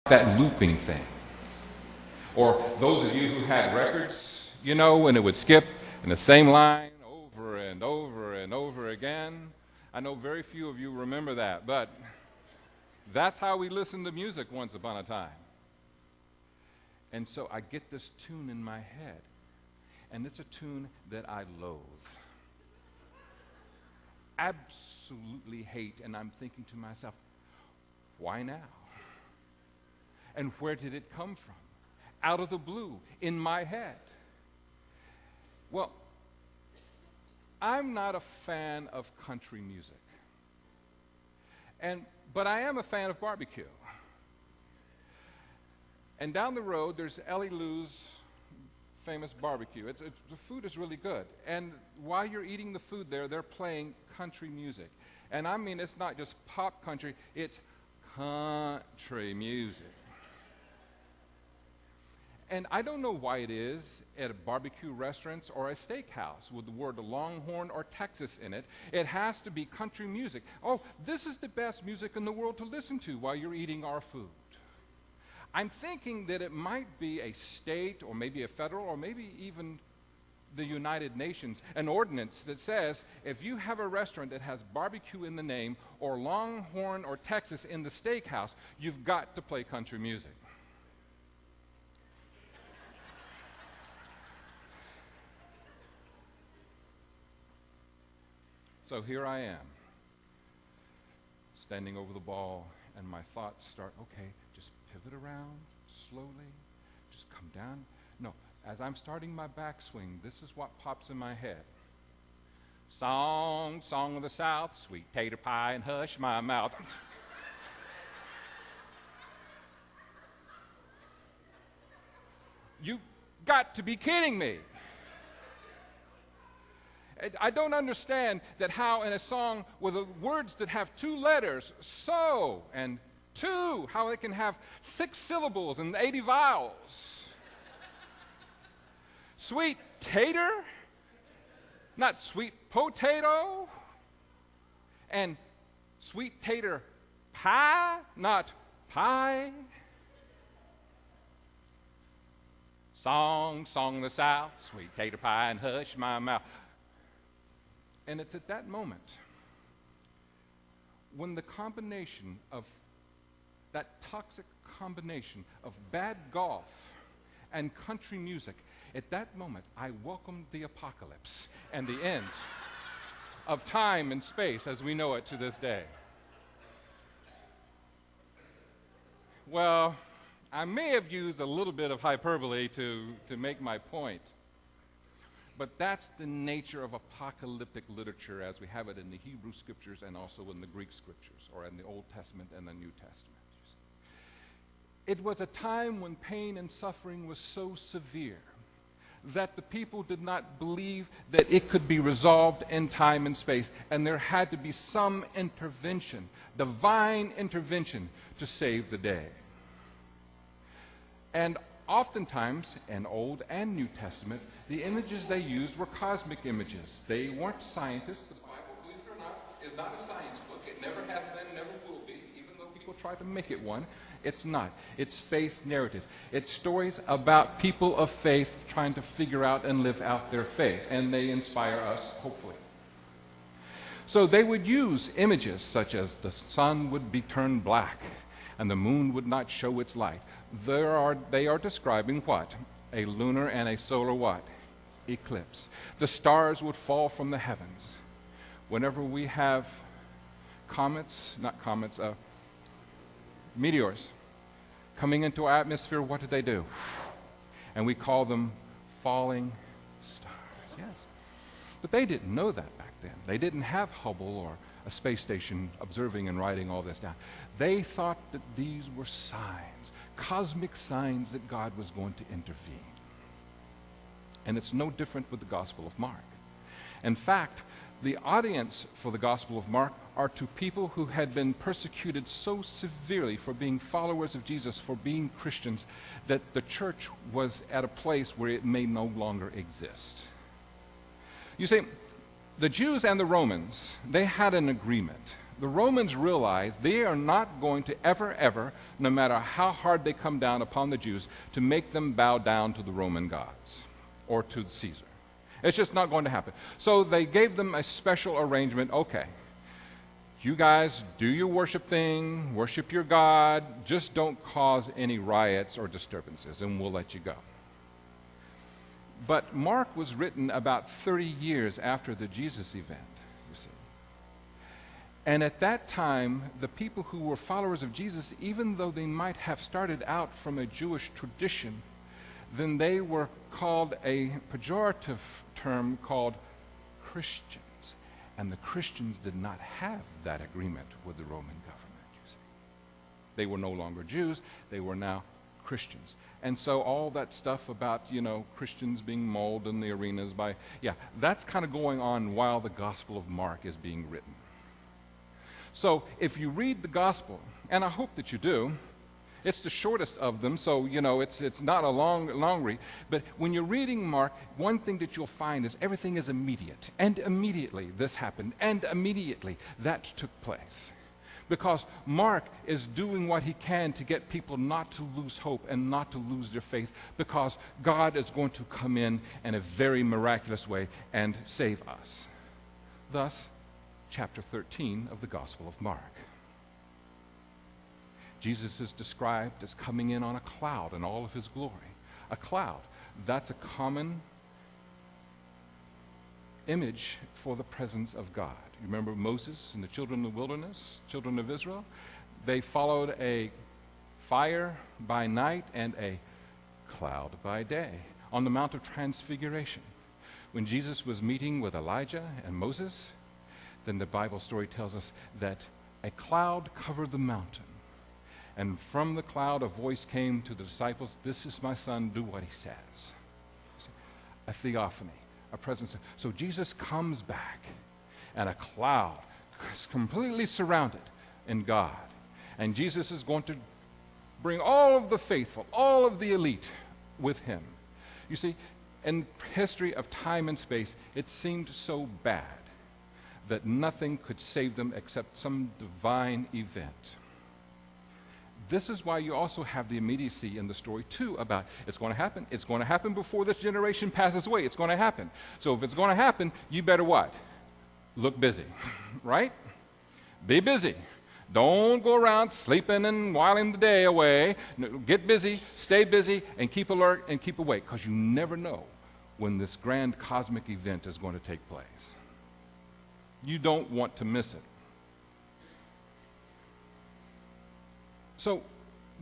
that looping thing. Or those of you who had records, you know, and it would skip in the same line over and over and over again. I know very few of you remember that, but that's how we listened to music once upon a time. And so I get this tune in my head, and it's a tune that I loathe. Absolutely hate, and I'm thinking to myself, why now? And where did it come from? Out of the blue, in my head. Well, I'm not a fan of country music, but I am a fan of barbecue. And down the road, there's Ellie Lou's famous barbecue. The food is really good. And while you're eating the food there, they're playing country music. And I mean, it's not just pop country, it's country music. And I don't know why it is at a barbecue restaurants or a steakhouse with the word Longhorn or Texas in it. It has to be country music. Oh, this is the best music in the world to listen to while you're eating our food. I'm thinking that it might be a state or maybe a federal or maybe even the United Nations, an ordinance that says if you have a restaurant that has barbecue in the name or Longhorn or Texas in the steakhouse, you've got to play country music. So here I am, standing over the ball, and my thoughts start, okay, just pivot around slowly, just come down. No, as I'm starting my backswing, this is what pops in my head. Song, song of the South, sweet tater pie and hush my mouth. You got to be kidding me. I don't understand that how in a song with words that have two letters, so and two, how it can have 6 syllables and 80 vowels. Sweet tater, not sweet potato, and sweet tater pie, not pie. Song, song of the South, sweet tater pie and hush my mouth. And it's at that moment when the combination of that toxic combination of bad golf and country music, at that moment I welcomed the apocalypse and the end of time and space as we know it to this day. Well, I may have used a little bit of hyperbole to make my point. But that's the nature of apocalyptic literature as we have it in the Hebrew scriptures and also in the Greek scriptures, or in the Old Testament and the New Testament. It was a time when pain and suffering was so severe that the people did not believe that it could be resolved in time and space, and there had to be some intervention, divine intervention, to save the day. And oftentimes, in Old and New Testament, the images they used were cosmic images. They weren't scientists. The Bible, believe it or not, is not a science book. It never has been, never will be, even though people try to make it one. It's not. It's faith narrative. It's stories about people of faith trying to figure out and live out their faith, and they inspire us, hopefully. So they would use images such as the sun would be turned black and the moon would not show its light. They are describing what? A lunar and a solar what? Eclipse. The stars would fall from the heavens. Whenever we have meteors coming into our atmosphere, what do? And we call them falling stars. Yes. But they didn't know that back then. They didn't have Hubble or a space station observing and writing all this down. They thought that these were signs, cosmic signs that God was going to intervene. And it's no different with the Gospel of Mark. In fact, the audience for the Gospel of Mark are to people who had been persecuted so severely for being followers of Jesus, for being Christians, that the church was at a place where it may no longer exist. You see, the Jews and the Romans, they had an agreement The Romans realized they are not going to ever, no matter how hard they come down upon the Jews, to make them bow down to the Roman gods or to Caesar. It's just not going to happen. So they gave them a special arrangement. Okay, you guys do your worship thing, worship your God, just don't cause any riots or disturbances, and we'll let you go. But Mark was written about 30 years after the Jesus event, you see. And at that time, the people who were followers of Jesus, even though they might have started out from a Jewish tradition, then they were called a pejorative term called Christians. And the Christians did not have that agreement with the Roman government, you see. They were no longer Jews, they were now Christians. And so all that stuff about, Christians being mauled in the arenas that's kind of going on while the Gospel of Mark is being written. So if you read the Gospel, and I hope that you do, it's the shortest of them, so, it's not a long read. But when you're reading Mark, one thing that you'll find is everything is immediate. And immediately this happened, and immediately that took place. Because Mark is doing what he can to get people not to lose hope and not to lose their faith, because God is going to come in a very miraculous way and save us. Thus, chapter 13 of the Gospel of Mark. Jesus is described as coming in on a cloud in all of his glory. A cloud, that's a common image for the presence of God. You remember Moses and the children in the wilderness, children of Israel? They followed a fire by night and a cloud by day on the Mount of Transfiguration. When Jesus was meeting with Elijah and Moses, then the Bible story tells us that a cloud covered the mountain. And from the cloud a voice came to the disciples, "This is my son, do what he says." A theophany, a presence. So Jesus comes back, and a cloud is completely surrounded in God. And Jesus is going to bring all of the faithful, all of the elite with him. You see, in history of time and space, it seemed so bad that nothing could save them except some divine event. This is why you also have the immediacy in the story, too, about it's going to happen. It's going to happen before this generation passes away. It's going to happen. So if it's going to happen, you better what? Look busy, right? Be busy. Don't go around sleeping and whiling the day away. No, get busy, stay busy, and keep alert and keep awake, because you never know when this grand cosmic event is going to take place. You don't want to miss it. So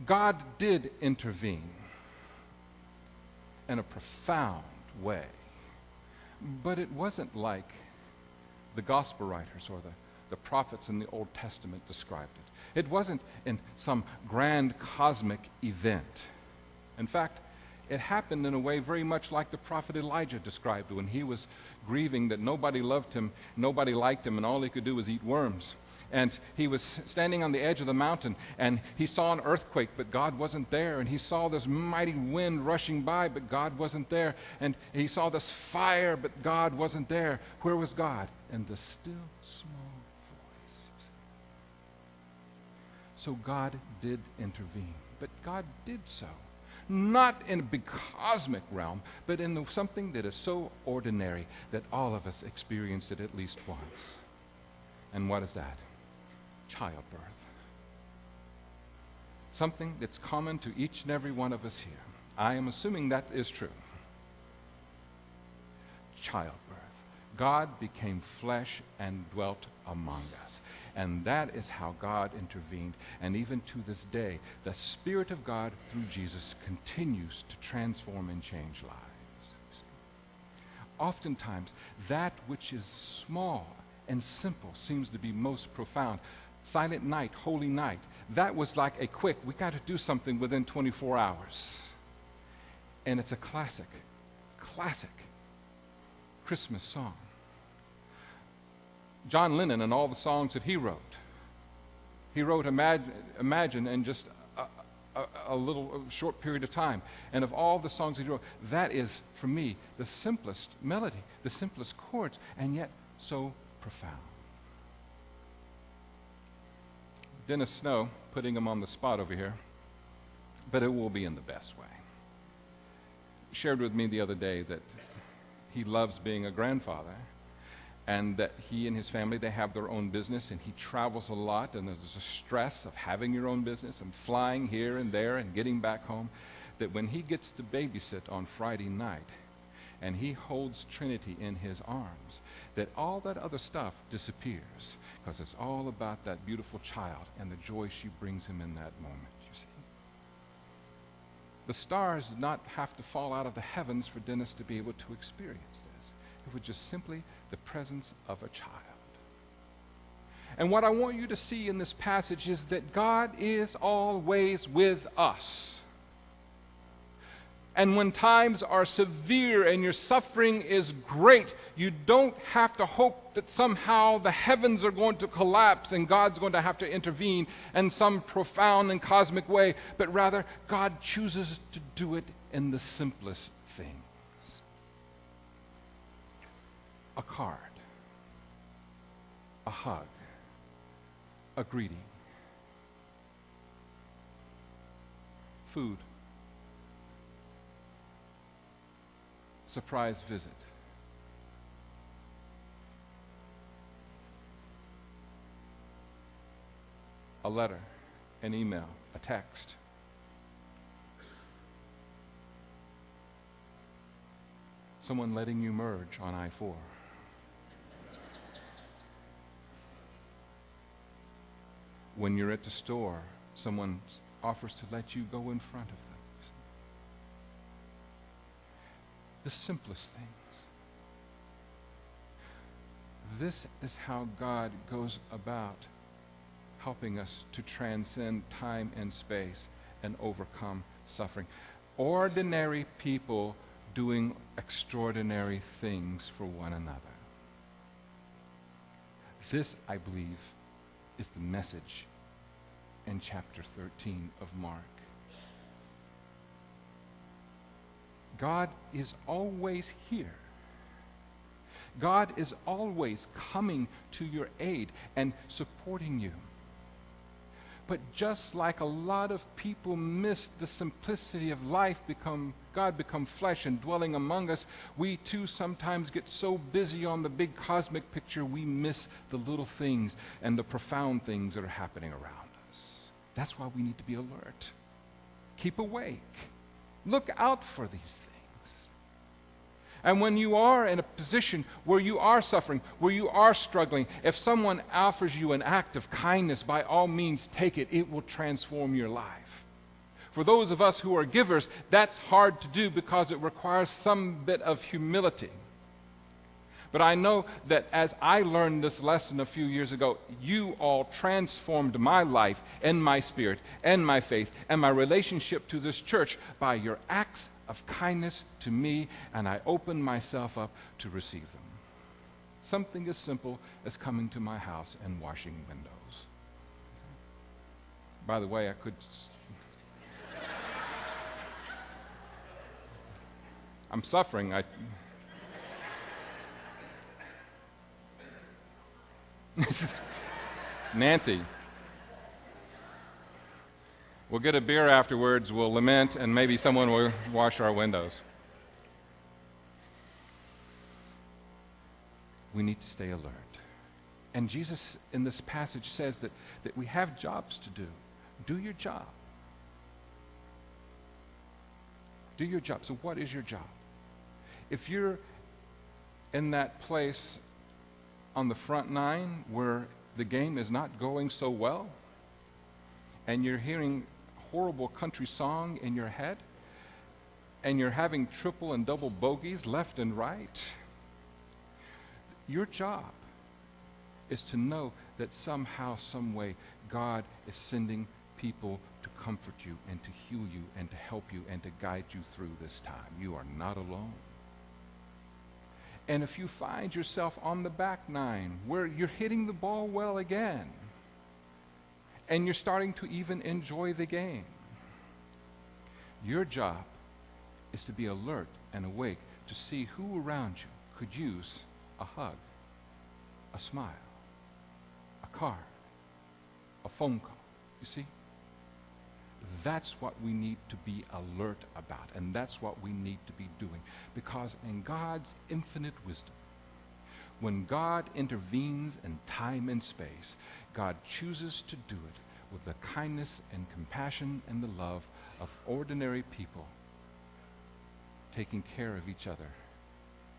God did intervene in a profound way, but it wasn't like the gospel writers or the prophets in the Old Testament described it. It wasn't in some grand cosmic event. In fact, it happened in a way very much like the prophet Elijah described when he was grieving that nobody loved him, nobody liked him, and all he could do was eat worms. And he was standing on the edge of the mountain, and he saw an earthquake, but God wasn't there. And he saw this mighty wind rushing by, but God wasn't there. And he saw this fire, but God wasn't there. Where was God? In the still small voice. So God did intervene, but God did so not in a big cosmic realm, but in something that is so ordinary that all of us experienced it at least once. And what is that? Childbirth. Something that's common to each and every one of us here. I am assuming that is true. Childbirth. God became flesh and dwelt among us. And that is how God intervened. And even to this day, the Spirit of God through Jesus continues to transform and change lives. Oftentimes, that which is small and simple seems to be most profound. Silent night, holy night. That was like a quick, we got to do something within 24 hours. And it's a classic Christmas song. John Lennon and all the songs that he wrote Imagine in just a little short period of time. And of all the songs that he wrote, that is, for me, the simplest melody, the simplest chords, and yet so profound. Dennis Snow, putting him on the spot over here, but it will be in the best way, shared with me the other day that he loves being a grandfather, and that he and his family, they have their own business, and he travels a lot, and there's a stress of having your own business and flying here and there and getting back home, that when he gets to babysit on Friday night and he holds Trinity in his arms, that all that other stuff disappears, because it's all about that beautiful child and the joy she brings him in that moment, you see. The stars did not have to fall out of the heavens for Dennis to be able to experience this. It was just simply the presence of a child. And what I want you to see in this passage is that God is always with us. And when times are severe and your suffering is great, you don't have to hope that somehow the heavens are going to collapse and God's going to have to intervene in some profound and cosmic way, but rather God chooses to do it in the simplest things. A card, a hug, a greeting, food, surprise visit, a letter, an email, a text, someone letting you merge on I-4. When you're at the store, someone offers to let you go in front of them. The simplest things. This is how God goes about helping us to transcend time and space and overcome suffering. Ordinary people doing extraordinary things for one another. This, I believe, is the message in chapter 13 of Mark. God is always here. God is always coming to your aid and supporting you. But just like a lot of people miss the simplicity of life, God become flesh and dwelling among us, we too sometimes get so busy on the big cosmic picture we miss the little things and the profound things that are happening around us. That's why we need to be alert. Keep awake. Look out for these things. And when you are in a position where you are suffering, where you are struggling, if someone offers you an act of kindness, by all means take it. It will transform your life. For those of us who are givers, that's hard to do because it requires some bit of humility. But I know that as I learned this lesson a few years ago, you all transformed my life and my spirit and my faith and my relationship to this church by your acts of kindness to me, and I open myself up to receive them. Something as simple as coming to my house and washing windows. By the way, I could... I'm suffering. Nancy. We'll get a beer afterwards, we'll lament, and maybe someone will wash our windows. We need to stay alert. And Jesus in this passage says that we have jobs to do. Do your job. Do your job. So what is your job? If you're in that place on the front nine where the game is not going so well, and you're hearing horrible country song in your head, and you're having triple and double bogeys left and right, your job is to know that somehow, some way, God is sending people to comfort you and to heal you and to help you and to guide you through this time. You are not alone. And if you find yourself on the back nine where you're hitting the ball well again, and you're starting to even enjoy the game, your job is to be alert and awake to see who around you could use a hug, a smile, a card, a phone call, You see? That's what we need to be alert about, and that's what we need to be doing. Because in God's infinite wisdom, when God intervenes in time and space, God chooses to do it with the kindness and compassion and the love of ordinary people taking care of each other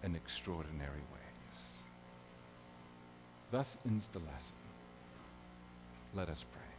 in extraordinary ways. Thus ends the lesson. Let us pray.